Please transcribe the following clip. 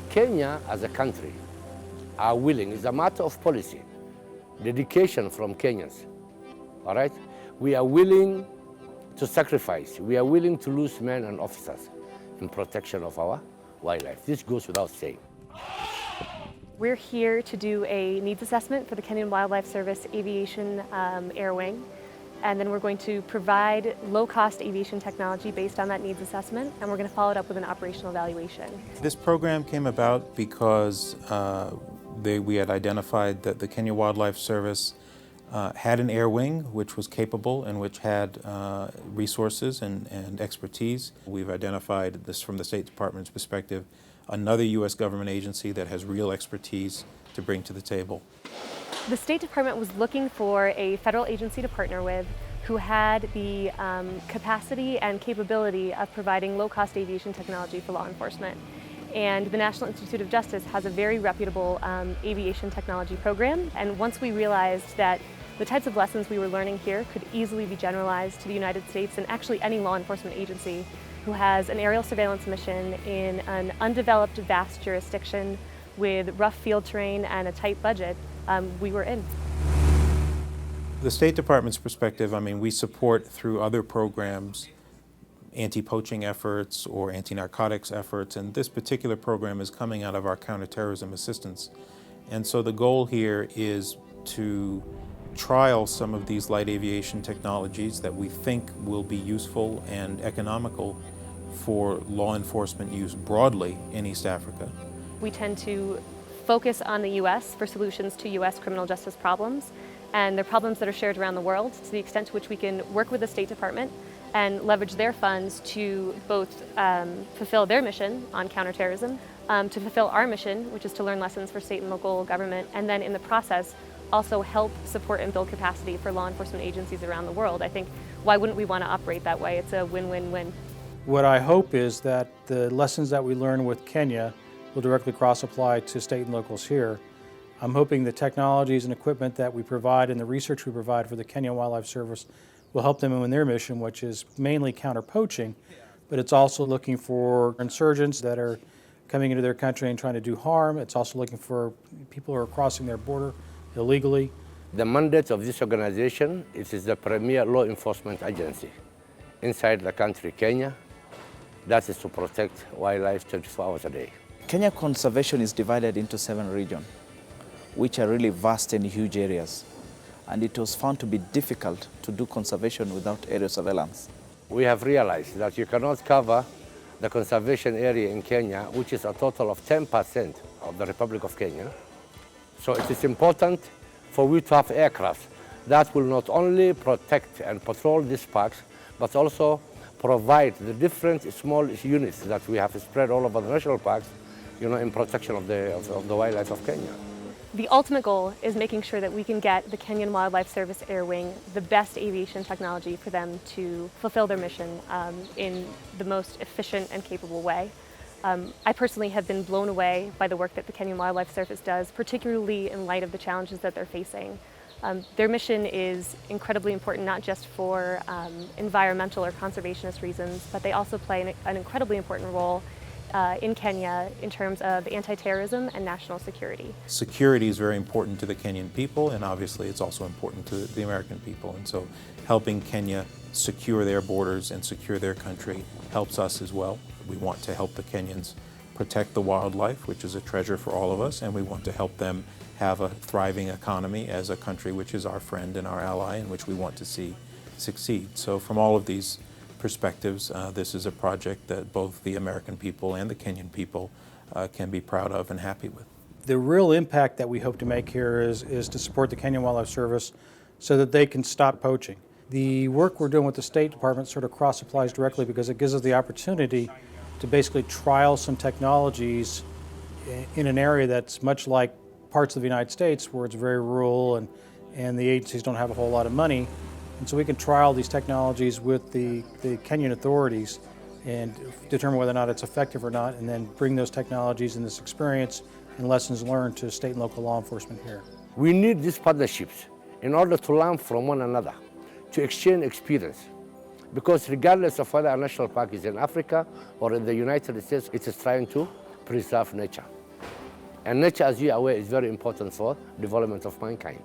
Kenya as a country are willing, it's a matter of policy, dedication from Kenyans, all right? We are willing to sacrifice, we are willing to lose men and officers in protection of our wildlife. This goes without saying. We're here to do a needs assessment for the Kenyan Wildlife Service Aviation Air Wing. And then we're going to provide low-cost aviation technology based on that needs assessment, and we're going to follow it up with an operational evaluation. This program came about because we had identified that the Kenya Wildlife Service had an air wing which was capable and which had resources and expertise. We've identified this from the State Department's perspective, another U.S. government agency that has real expertise to bring to the table. The State Department was looking for a federal agency to partner with who had the capacity and capability of providing low-cost aviation technology for law enforcement. And the National Institute of Justice has a very reputable aviation technology program. And once we realized that the types of lessons we were learning here could easily be generalized to the United States and actually any law enforcement agency who has an aerial surveillance mission in an undeveloped, vast jurisdiction with rough field terrain and a tight budget, we were in. The State Department's perspective, I mean, we support through other programs anti-poaching efforts or anti-narcotics efforts, and this particular program is coming out of our counterterrorism assistance. And so the goal here is to trial some of these light aviation technologies that we think will be useful and economical for law enforcement use broadly in East Africa. We tend to focus on the U.S. for solutions to U.S. criminal justice problems, and they're problems that are shared around the world, to the extent to which we can work with the State Department and leverage their funds to both fulfill their mission on counterterrorism, to fulfill our mission, which is to learn lessons for state and local government, and then in the process also help support and build capacity for law enforcement agencies around the world. I think, why wouldn't we want to operate that way? It's a win-win-win. What I hope is that the lessons that we learn with Kenya will directly cross-apply to state and locals here. I'm hoping the technologies and equipment that we provide and the research we provide for the Kenya Wildlife Service will help them in their mission, which is mainly counter-poaching, but it's also looking for insurgents that are coming into their country and trying to do harm. It's also looking for people who are crossing their border illegally. The mandate of this organization, it is the premier law enforcement agency inside the country, Kenya. That is to protect wildlife 24 hours a day. Kenya conservation is divided into 7 regions, which are really vast and huge areas. And it was found to be difficult to do conservation without aerial surveillance. We have realized that you cannot cover the conservation area in Kenya, which is a total of 10% of the Republic of Kenya. So it is important for we to have aircraft that will not only protect and patrol these parks, but also provide the different small units that we have spread all over the national parks, in protection of the wildlife of Kenya. The ultimate goal is making sure that we can get the Kenyan Wildlife Service Air Wing the best aviation technology for them to fulfill their mission in the most efficient and capable way. I personally have been blown away by the work that the Kenyan Wildlife Service does, particularly in light of the challenges that they're facing. Their mission is incredibly important, not just for environmental or conservationist reasons, but they also play an incredibly important role in Kenya in terms of anti-terrorism and national security. Security is very important to the Kenyan people, and obviously it's also important to the American people. And so helping Kenya secure their borders and secure their country helps us as well. We want to help the Kenyans protect the wildlife, which is a treasure for all of us, and we want to help them have a thriving economy as a country which is our friend and our ally and which we want to see succeed. So from all of these perspectives, this is a project that both the American people and the Kenyan people can be proud of and happy with. The real impact that we hope to make here is to support the Kenyan Wildlife Service so that they can stop poaching. The work we're doing with the State Department sort of cross-applies directly because it gives us the opportunity to basically trial some technologies in an area that's much like parts of the United States where it's very rural and the agencies don't have a whole lot of money. And so we can trial these technologies with the Kenyan authorities and determine whether or not it's effective or not, and then bring those technologies and this experience and lessons learned to state and local law enforcement here. We need these partnerships in order to learn from one another, to exchange experience. Because regardless of whether a national park is in Africa or in the United States, it is trying to preserve nature. And nature, as you are aware, is very important for development of mankind.